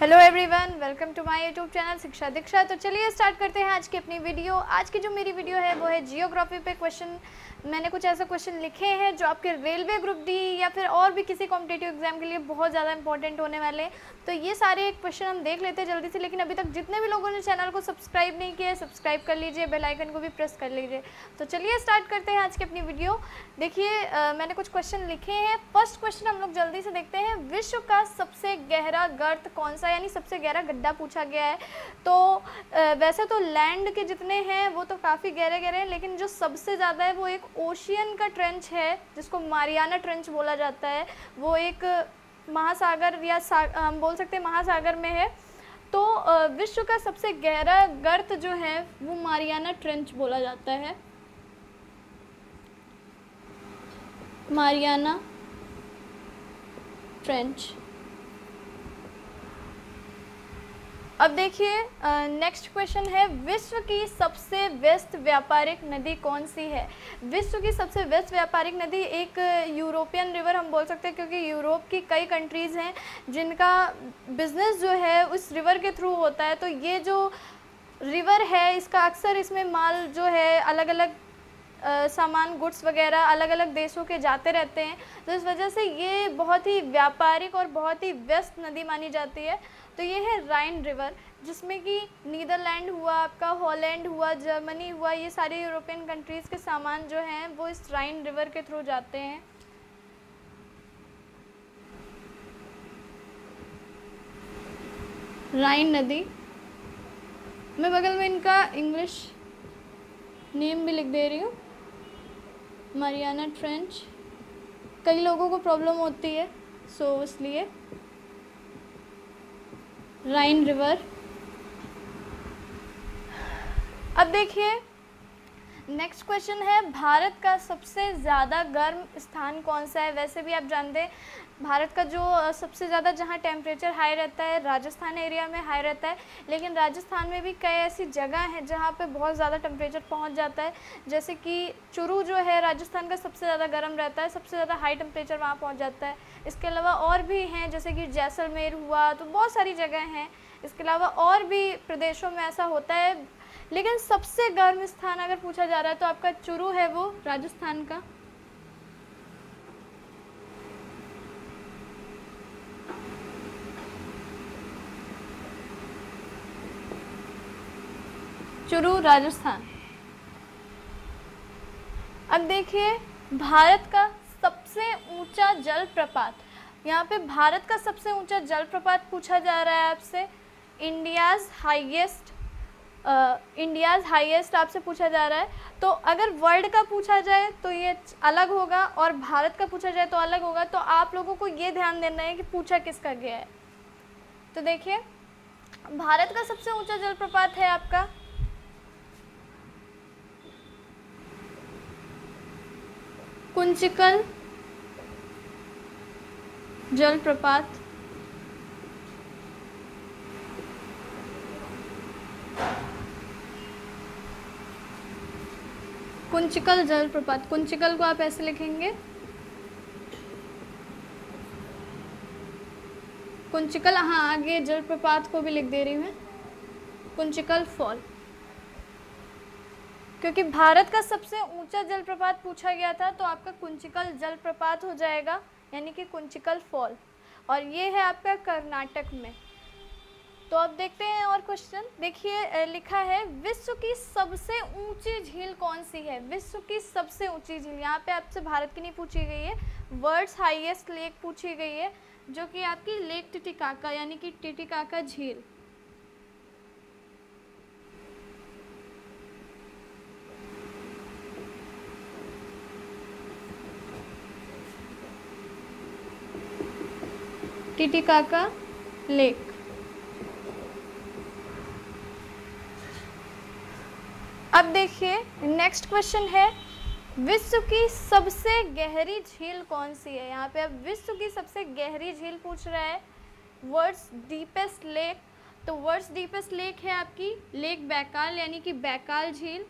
Hello everyone, welcome to my YouTube channel Shiksha Diksha. तो चलिए start करते हैं आज की अपनी वीडियो। आज की जो मेरी वीडियो है वो है जियोग्राफी पे क्वेश्चन। मैंने कुछ ऐसे क्वेश्चन लिखे हैं जो आपके रेलवे ग्रुप डी या फिर और भी किसी कॉम्पिटिटिव एग्जाम के लिए बहुत ज़्यादा इंपॉर्टेंट होने वाले हैं। तो ये सारे क्वेश्चन हम देख लेते हैं जल्दी से। लेकिन अभी तक जितने भी लोगों ने चैनल को सब्सक्राइब नहीं किया है, सब्सक्राइब कर लीजिए, बेल आइकन को भी प्रेस कर लीजिए। तो चलिए स्टार्ट करते हैं आज की अपनी वीडियो। देखिए मैंने कुछ क्वेश्चन लिखे हैं। फर्स्ट क्वेश्चन हम लोग जल्दी से देखते हैं। विश्व का सबसे गहरा गर्त कौन सा, यानी सबसे गहरा गड्ढा पूछा गया है। तो वैसे तो लैंड के जितने हैं वो तो काफ़ी गहरे गहरे हैं, लेकिन जो सबसे ज़्यादा है वो एक ओशियन का ट्रेंच है जिसको मारियाना ट्रेंच बोला जाता है। वो एक महासागर या हम बोल सकते हैं महासागर में है। तो विश्व का सबसे गहरा गर्त जो है वो मारियाना ट्रेंच बोला जाता है। Mariana trench. अब देखिए नेक्स्ट क्वेश्चन है, विश्व की सबसे व्यस्त व्यापारिक नदी कौन सी है। विश्व की सबसे व्यस्त व्यापारिक नदी एक यूरोपियन रिवर हम बोल सकते हैं, क्योंकि यूरोप की कई कंट्रीज़ हैं जिनका बिजनेस जो है उस रिवर के थ्रू होता है। तो ये जो रिवर है इसका अक्सर इसमें माल जो है अलग अलग सामान गुड्स वगैरह अलग अलग देशों के जाते रहते हैं। तो इस वजह से ये बहुत ही व्यापारिक और बहुत ही व्यस्त नदी मानी जाती है। तो ये है राइन रिवर, जिसमें कि नीदरलैंड हुआ, आपका हॉलैंड हुआ, जर्मनी हुआ, ये सारे यूरोपियन कंट्रीज़ के सामान जो हैं वो इस राइन रिवर के थ्रू जाते हैं। राइन नदी। मैं बगल में इनका इंग्लिश नेम भी लिख दे रही हूँ, मारियाना ट्रेंच। कई लोगों को प्रॉब्लम होती है सो इसलिए राइन रिवर। अब देखिए नेक्स्ट क्वेश्चन है, भारत का सबसे ज़्यादा गर्म स्थान कौन सा है। वैसे भी आप जानते हैं भारत का जो सबसे ज़्यादा जहाँ टेम्परेचर हाई रहता है राजस्थान एरिया में हाई रहता है, लेकिन राजस्थान में भी कई ऐसी जगह हैं जहाँ पे बहुत ज़्यादा टेम्परेचर पहुँच जाता है। जैसे कि चुरू जो है राजस्थान का सबसे ज़्यादा गर्म रहता है, सबसे ज़्यादा हाई टेम्परेचर वहाँ पहुँच जाता है। इसके अलावा और भी हैं जैसे कि जैसलमेर हुआ, तो बहुत सारी जगह हैं। इसके अलावा और भी प्रदेशों में ऐसा होता है, लेकिन सबसे गर्म स्थान अगर पूछा जा रहा है तो आपका चुरू है वो राजस्थान का। चुरू राजस्थान। अब देखिए भारत का सबसे ऊंचा जलप्रपात। यहाँ पे भारत का सबसे ऊंचा जलप्रपात पूछा जा रहा है आपसे। इंडियाज़ हाईएस्ट आपसे पूछा जा रहा है। तो अगर वर्ल्ड का पूछा जाए तो ये अलग होगा और भारत का पूछा जाए तो अलग होगा। तो आप लोगों को ये ध्यान देना है कि पूछा किसका गया है। तो देखिए भारत का सबसे ऊंचा जलप्रपात है आपका कुंचिकल जलप्रपात। कुंचिकल जलप्रपात, कुंचिकल को आप ऐसे लिखेंगे, कुंचिकल। हाँ आगे जलप्रपात को भी लिख दे रही हूँ मैं, कुंचिकल फॉल। क्योंकि भारत का सबसे ऊंचा जलप्रपात पूछा गया था तो आपका कुंचिकल जलप्रपात हो जाएगा, यानी कि कुंचिकल फॉल। और ये है आपका कर्नाटक में। तो अब देखते हैं और क्वेश्चन। देखिए लिखा है, विश्व की सबसे ऊंची झील कौन सी है। विश्व की सबसे ऊंची झील, यहाँ पे आपसे भारत की नहीं पूछी गई है, वर्ल्ड्स हाईएस्ट लेक पूछी गई है, जो कि आपकी लेक टिटिकाका यानी कि टिटिकाका झील। Titicaca lake. अब देखिए नेक्स्ट क्वेश्चन है, विश्व की सबसे गहरी झील कौन सी है। यहाँ पे अब विश्व की सबसे गहरी झील पूछ रहा है, वर्ल्ड्स डीपेस्ट लेक। तो वर्ल्ड्स डीपेस्ट लेक है आपकी लेक बैकाल यानी कि बैकाल झील।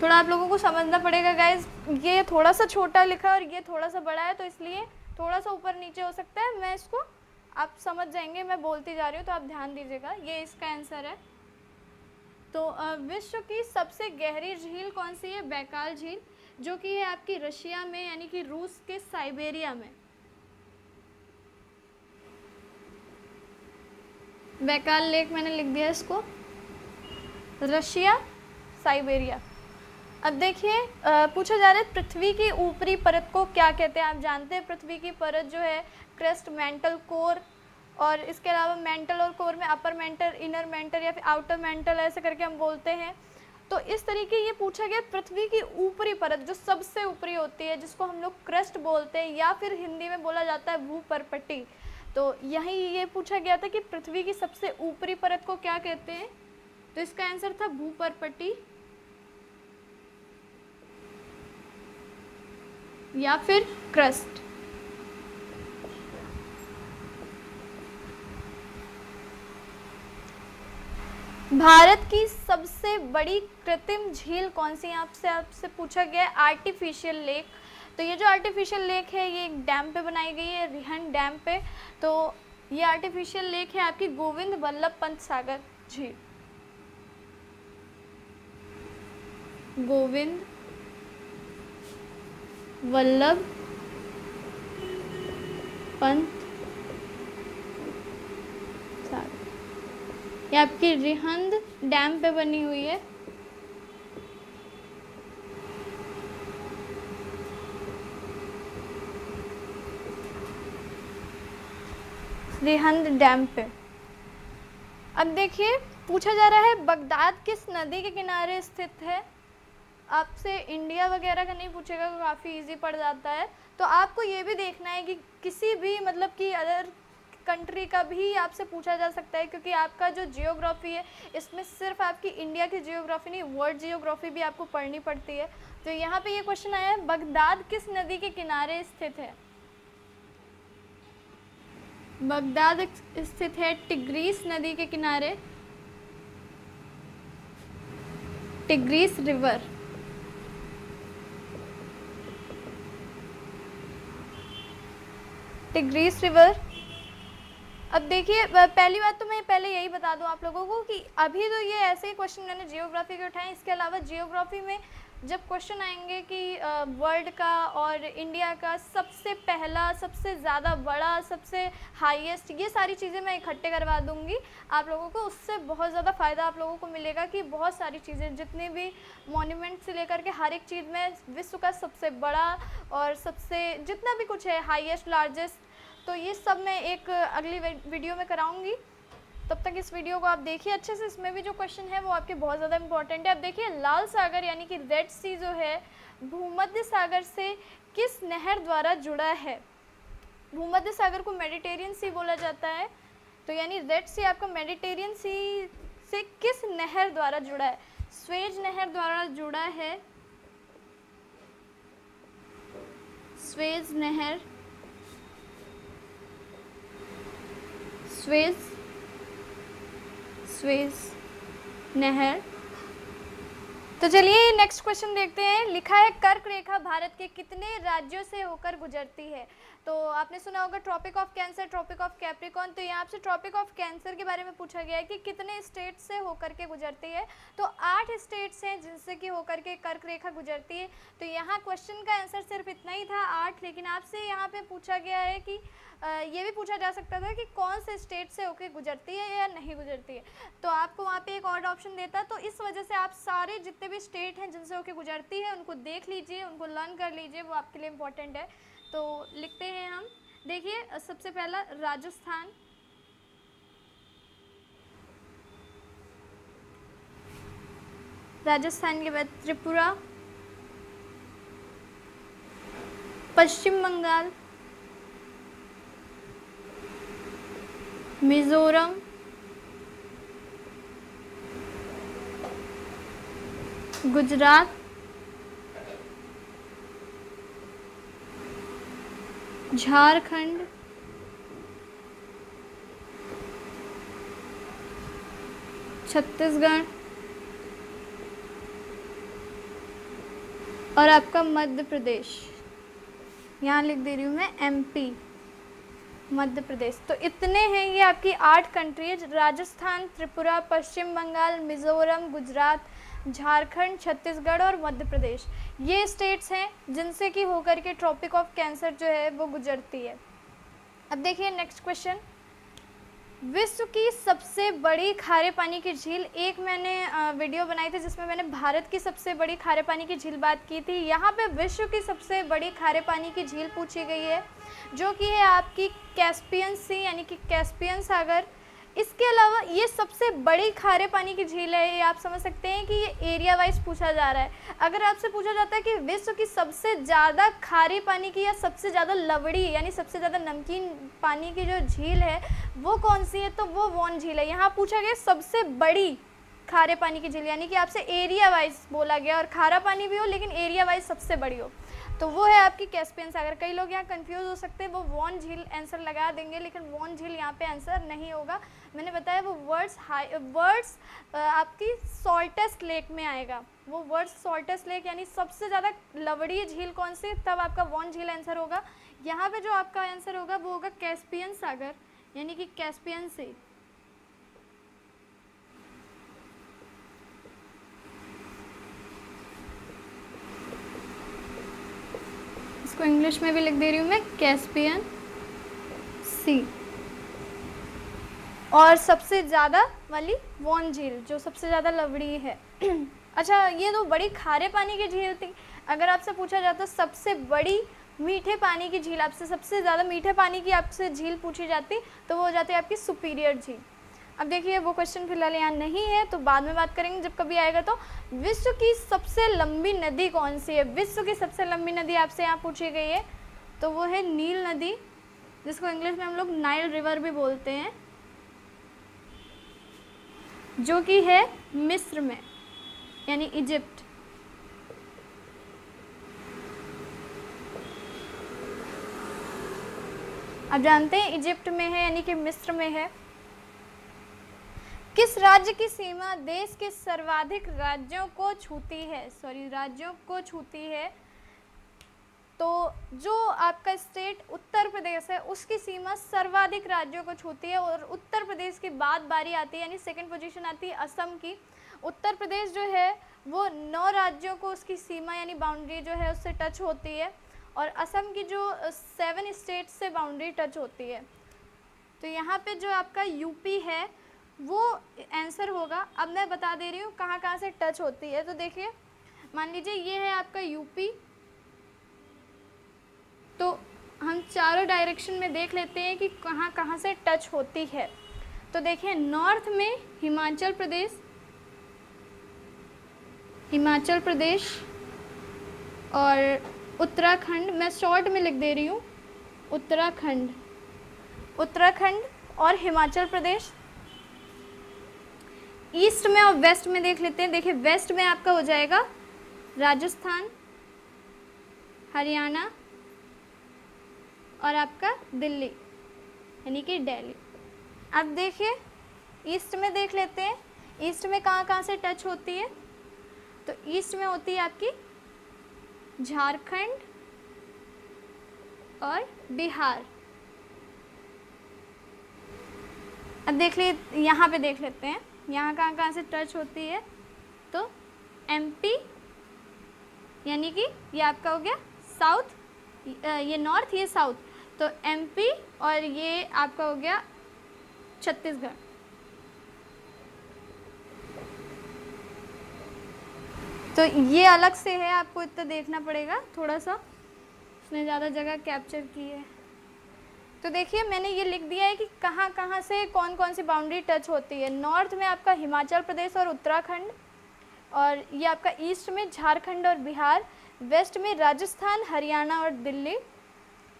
थोड़ा आप लोगों को समझना पड़ेगा गाइज, ये थोड़ा सा छोटा लिखा है और ये थोड़ा सा बड़ा है, तो इसलिए थोड़ा सा ऊपर नीचे हो सकता है। मैं इसको, आप समझ जाएंगे, मैं बोलती जा रही हूँ तो आप ध्यान दीजिएगा। ये इसका आंसर है। तो विश्व की सबसे गहरी झील कौन सी है? बैकाल झील, जो कि है आपकी रशिया में, यानी कि रूस के साइबेरिया में। बैकाल लेक मैंने लिख दिया इसको, रशिया, साइबेरिया। अब देखिए पूछा जा रहा है पृथ्वी की ऊपरी परत को क्या कहते हैं? आप जानते हैं पृथ्वी की परत जो है क्रस्ट, मेंटल, कोर, और इसके अलावा मेंटल और कोर में अपर मेंटल, इनर मेंटल या फिर आउटर मेंटल ऐसे करके हम बोलते हैं। तो इस तरीके ये पूछा गया पृथ्वी की ऊपरी परत जो सबसे ऊपरी होती है, जिसको हम लोग क्रस्ट बोलते हैं या फिर हिंदी में बोला जाता है भूपर्पटी। तो यही ये पूछा गया था कि पृथ्वी की सबसे ऊपरी परत को क्या कहते हैं? तो इसका आंसर था भूपर्पटी या फिर क्रस्ट। भारत की सबसे बड़ी कृत्रिम झील कौन सी है? आपसे पूछा गया है आर्टिफिशियल लेक। तो ये जो आर्टिफिशियल लेक है ये एक डैम पे बनाई गई है, रिहंड डैम पे। तो ये आर्टिफिशियल लेक है आपकी गोविंद वल्लभ पंत सागर झील। गोविंद वल्लभ पंत सागर, ये आपकी रिहंद डैम पे बनी हुई है। रिहंद डैम पे। अब देखिए पूछा जा रहा है बगदाद किस नदी के किनारे स्थित है? आपसे इंडिया वगैरह का नहीं पूछेगा, काफ़ी इजी पड़ जाता है। तो आपको ये भी देखना है कि किसी भी मतलब कि अदर कंट्री का भी आपसे पूछा जा सकता है, क्योंकि आपका जो जियोग्राफी है इसमें सिर्फ आपकी इंडिया की जियोग्राफी नहीं, वर्ल्ड जियोग्राफी भी आपको पढ़नी पड़ती है। तो यहाँ पे ये क्वेश्चन आया है बगदाद किस नदी के किनारे स्थित है? बगदाद स्थित है टिग्रीस नदी के किनारे, टिग्रीस रिवर। टिग्रीस रिवर। अब देखिए पहली बात तो मैं पहले यही बता दूं आप लोगों को कि अभी तो ये ऐसे ही क्वेश्चन मैंने जियोग्राफी के उठाए। इसके अलावा जियोग्राफी में जब क्वेश्चन आएंगे कि वर्ल्ड का और इंडिया का सबसे पहला, सबसे ज़्यादा बड़ा, सबसे हाईएस्ट, ये सारी चीज़ें मैं इकट्ठे करवा दूंगी आप लोगों को। उससे बहुत ज़्यादा फ़ायदा आप लोगों को मिलेगा कि बहुत सारी चीज़ें, जितने भी मॉन्यूमेंट से लेकर के हर एक चीज़ में विश्व का सबसे बड़ा और सबसे जितना भी कुछ है हाईएस्ट, लार्जेस्ट, तो ये सब मैं एक अगली वीडियो में कराऊंगी। तब तक इस वीडियो को आप देखिए अच्छे से। इसमें भी जो क्वेश्चन है वो आपके बहुत ज़्यादा इंपॉर्टेंट है। अब देखिए लाल सागर यानी कि रेड सी जो है भूमध्य सागर से किस नहर द्वारा जुड़ा है? भूमध्य सागर को मेडिटेरियन सी बोला जाता है। तो यानी रेड सी आपका मेडिटेरियन सी से किस नहर द्वारा जुड़ा है? स्वेज नहर द्वारा जुड़ा है। स्वेज नहर, स्वेज नहर। तो चलिए नेक्स्ट क्वेश्चन देखते हैं। लिखा है कर्क रेखा भारत के कितने राज्यों से होकर गुजरती है? तो आपने सुना होगा Tropic of Cancer, Tropic of Capricorn. तो यहाँ से ट्रॉपिक ऑफ कैंसर के बारे में पूछा गया है कि कितने स्टेट से होकर के गुजरती है। तो 8 स्टेट्स हैं जिनसे कि होकर के कर्क रेखा गुजरती है। तो यहाँ क्वेश्चन का आंसर सिर्फ इतना ही था 8, लेकिन आपसे यहाँ पे पूछा गया है कि ये भी पूछा जा सकता था कि कौन से स्टेट से होकर गुजरती है या नहीं गुजरती है। तो आपको वहाँ पे एक और ऑप्शन देता, तो इस वजह से आप सारे जितने भी स्टेट हैं जिनसे होकर गुजरती है उनको देख लीजिए, उनको लर्न कर लीजिए, वो आपके लिए इम्पोर्टेंट है। तो लिखते हैं हम। देखिए सबसे पहला राजस्थान, राजस्थान के बाद त्रिपुरा, पश्चिम बंगाल, मिजोरम, गुजरात, झारखंड, छत्तीसगढ़, और आपका मध्य प्रदेश, यहाँ लिख दे रही हूँ मैं MP, मध्य प्रदेश। तो इतने हैं, ये आपकी 8 कंट्रीज, राजस्थान, त्रिपुरा, पश्चिम बंगाल, मिज़ोरम, गुजरात, झारखंड, छत्तीसगढ़ और मध्य प्रदेश। ये स्टेट्स हैं जिनसे कि होकर के ट्रॉपिक ऑफ कैंसर जो है वो गुजरती है। अब देखिए नेक्स्ट क्वेश्चन, विश्व की सबसे बड़ी खारे पानी की झील। एक मैंने वीडियो बनाई थी जिसमें मैंने भारत की सबसे बड़ी खारे पानी की झील बात की थी। यहाँ पे विश्व की सबसे बड़ी खारे पानी की झील पूछी गई है, जो कि है आपकी कैस्पियन सी, यानी कि कैस्पियन सागर। इसके अलावा ये सबसे बड़ी खारे पानी की झील है। ये आप समझ सकते हैं कि ये एरिया वाइज पूछा जा रहा है। अगर आपसे पूछा जाता है कि विश्व की सबसे ज़्यादा खारे पानी की या सबसे ज़्यादा लवड़ी यानी सबसे ज़्यादा नमकीन पानी की जो झील है वो कौन सी है, तो वो वॉन झील है। यहाँ पूछा गया सबसे बड़ी खारे पानी की झील, यानी कि आपसे एरिया वाइज बोला गया, और खारा पानी भी हो लेकिन एरिया वाइज सबसे बड़ी हो, तो वो है आपकी कैस्पियन सागर। कई लोग यहाँ कंफ्यूज हो सकते हैं, वो वॉन झील आंसर लगा देंगे, लेकिन वॉन झील यहाँ पे आंसर नहीं होगा। मैंने बताया वो वर्ड्स आपकी सॉल्टेस्ट लेक में आएगा। वो वर्ड्स सॉल्टेस्ट लेक यानी सबसे ज़्यादा लवड़ी झील कौन सी, तब आपका वॉन झील आंसर होगा। यहाँ पे जो आपका आंसर होगा वो होगा कैस्पियन सागर, यानी कि कैस्पियन सी। इसको इंग्लिश में भी लिख दे रही हूँ मैं, कैस्पियन सी। और सबसे ज़्यादा वाली वॉन झील जो सबसे ज़्यादा लवड़ी है। अच्छा, ये तो बड़ी खारे पानी की झील थी। अगर आपसे पूछा जाता सबसे बड़ी मीठे पानी की झील, आपसे सबसे ज़्यादा मीठे पानी की आपसे झील पूछी जाती, तो वो हो जाती है आपकी सुपीरियर झील। अब देखिए वो क्वेश्चन फिलहाल यहाँ नहीं है, तो बाद में बात करेंगे जब कभी आएगा। तो विश्व की सबसे लंबी नदी कौन सी है? विश्व की सबसे लंबी नदी आपसे यहाँ पूछी गई है, तो वो है नील नदी, जिसको इंग्लिश में हम लोग नाइल रिवर भी बोलते हैं, जो कि है मिस्र में, यानी इजिप्ट। आप जानते हैं इजिप्ट में है, यानी कि मिस्र में है। किस राज्य की सीमा देश के सर्वाधिक राज्यों को छूती है? राज्यों को छूती है। तो जो आपका स्टेट उत्तर प्रदेश है उसकी सीमा सर्वाधिक राज्यों को छूती है, और उत्तर प्रदेश के बाद बारी आती है, यानी सेकंड पोजीशन आती है असम की। उत्तर प्रदेश जो है वो 9 राज्यों को उसकी सीमा यानी बाउंड्री जो है उससे टच होती है, और असम की जो 7 स्टेट से बाउंड्री टच होती है। तो यहाँ पे जो आपका यूपी है वो आंसर होगा। अब मैं बता दे रही हूँ कहाँ कहाँ से टच होती है। तो देखिए, मान लीजिए ये है आपका यूपी, तो हम चारों डायरेक्शन में देख लेते हैं कि कहाँ कहाँ से टच होती है। तो देखिए, नॉर्थ में हिमाचल प्रदेश और उत्तराखंड, मैं शॉर्ट में लिख दे रही हूँ, उत्तराखंड और हिमाचल प्रदेश। ईस्ट में और वेस्ट में देख लेते हैं। देखिए, वेस्ट में आपका हो जाएगा राजस्थान, हरियाणा और आपका दिल्ली, यानी कि दिल्ली। अब देखिए ईस्ट में देख लेते हैं, ईस्ट में कहाँ कहाँ से टच होती है। तो ईस्ट में होती है आपकी झारखंड और बिहार। अब देख ले, यहाँ पे देख लेते हैं यहाँ कहाँ कहाँ से टच होती है। तो एमपी, यानी कि ये आपका हो गया साउथ, ये नॉर्थ, ये साउथ, तो एमपी, और ये आपका हो गया छत्तीसगढ़। तो ये अलग से है, आपको इतना देखना पड़ेगा थोड़ा सा, उसने ज़्यादा जगह कैप्चर की है। तो देखिए, मैंने ये लिख दिया है कि कहाँ कहाँ से कौन कौन सी बाउंड्री टच होती है। नॉर्थ में आपका हिमाचल प्रदेश और उत्तराखंड, और ये आपका ईस्ट में झारखंड और बिहार, वेस्ट में राजस्थान, हरियाणा और दिल्ली,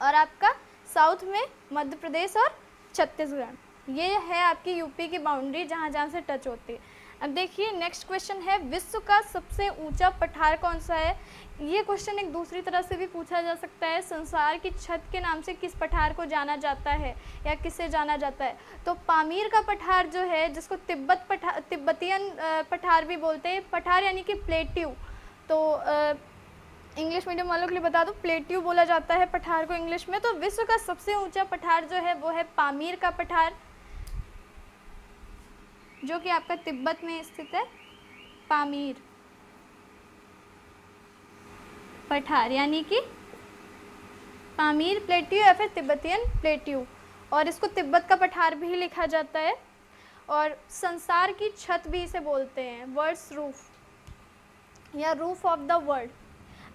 और आपका साउथ में मध्य प्रदेश और छत्तीसगढ़। ये है आपकी यूपी की बाउंड्री जहाँ जहाँ से टच होती है। अब देखिए नेक्स्ट क्वेश्चन है, विश्व का सबसे ऊंचा पठार कौन सा है? ये क्वेश्चन एक दूसरी तरह से भी पूछा जा सकता है, संसार की छत के नाम से किस पठार को जाना जाता है या किसे जाना जाता है? तो पामीर का पठार जो है, जिसको तिब्बतियन पठार भी बोलते हैं, पठार यानी कि प्लेट्यू। तो इंग्लिश मीडियम वालों के लिए बता दूं, प्लेट्यू बोला जाता है पठार को इंग्लिश में। तो विश्व का सबसे ऊंचा पठार जो है वो है पामीर का पठार, जो कि आपका तिब्बत में स्थित है। पामीर पठार यानी कि पामीर प्लेट्यू या फिर तिब्बतियन प्लेट्यू, और इसको तिब्बत का पठार भी लिखा जाता है, और संसार की छत भी इसे बोलते हैं, वर्ड्स रूफ या रूफ ऑफ द वर्ल्ड।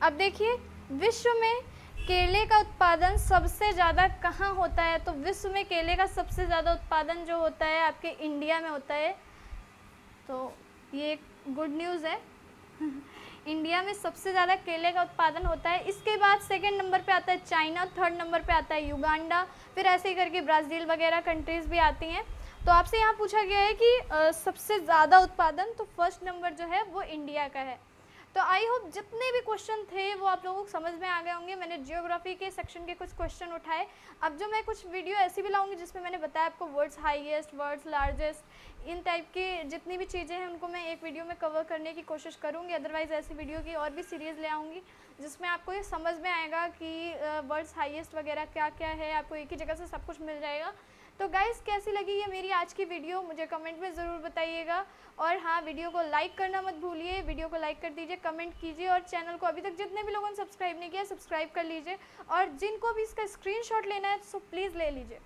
अब देखिए, विश्व में केले का उत्पादन सबसे ज़्यादा कहाँ होता है? तो विश्व में केले का सबसे ज़्यादा उत्पादन जो होता है आपके इंडिया में होता है। तो ये एक गुड न्यूज़ है इंडिया में सबसे ज़्यादा केले का उत्पादन होता है। इसके बाद सेकंड नंबर पे आता है चाइना, थर्ड नंबर पे आता है युगांडा, फिर ऐसे ही करके ब्राज़ील वगैरह कंट्रीज़ भी आती हैं। तो आपसे यहाँ पूछा गया है कि सबसे ज़्यादा उत्पादन, तो फर्स्ट नंबर जो है वो इंडिया का है। तो आई होप जितने भी क्वेश्चन थे वो आप लोगों को समझ में आ गए होंगे। मैंने जियोग्राफी के सेक्शन के कुछ क्वेश्चन उठाए। अब जो मैं कुछ वीडियो ऐसी भी लाऊंगी जिसमें मैंने बताया आपको वर्ड्स हाईएस्ट, वर्ड्स लार्जेस्ट, इन टाइप की जितनी भी चीज़ें हैं उनको मैं एक वीडियो में कवर करने की कोशिश करूँगी। अदरवाइज़ ऐसी वीडियो की और भी सीरीज़ ले आऊँगी जिसमें आपको ये समझ में आएगा कि वर्ड्स हाईएस्ट वगैरह क्या क्या है, आपको एक ही जगह से सब कुछ मिल जाएगा। तो गाइज़, कैसी लगी ये मेरी आज की वीडियो मुझे कमेंट में ज़रूर बताइएगा। और हाँ, वीडियो को लाइक करना मत भूलिए, वीडियो को लाइक कर दीजिए, कमेंट कीजिए, और चैनल को अभी तक जितने भी लोगों ने सब्सक्राइब नहीं किया सब्सक्राइब कर लीजिए, और जिनको भी इसका स्क्रीनशॉट लेना है सो प्लीज़ ले लीजिए।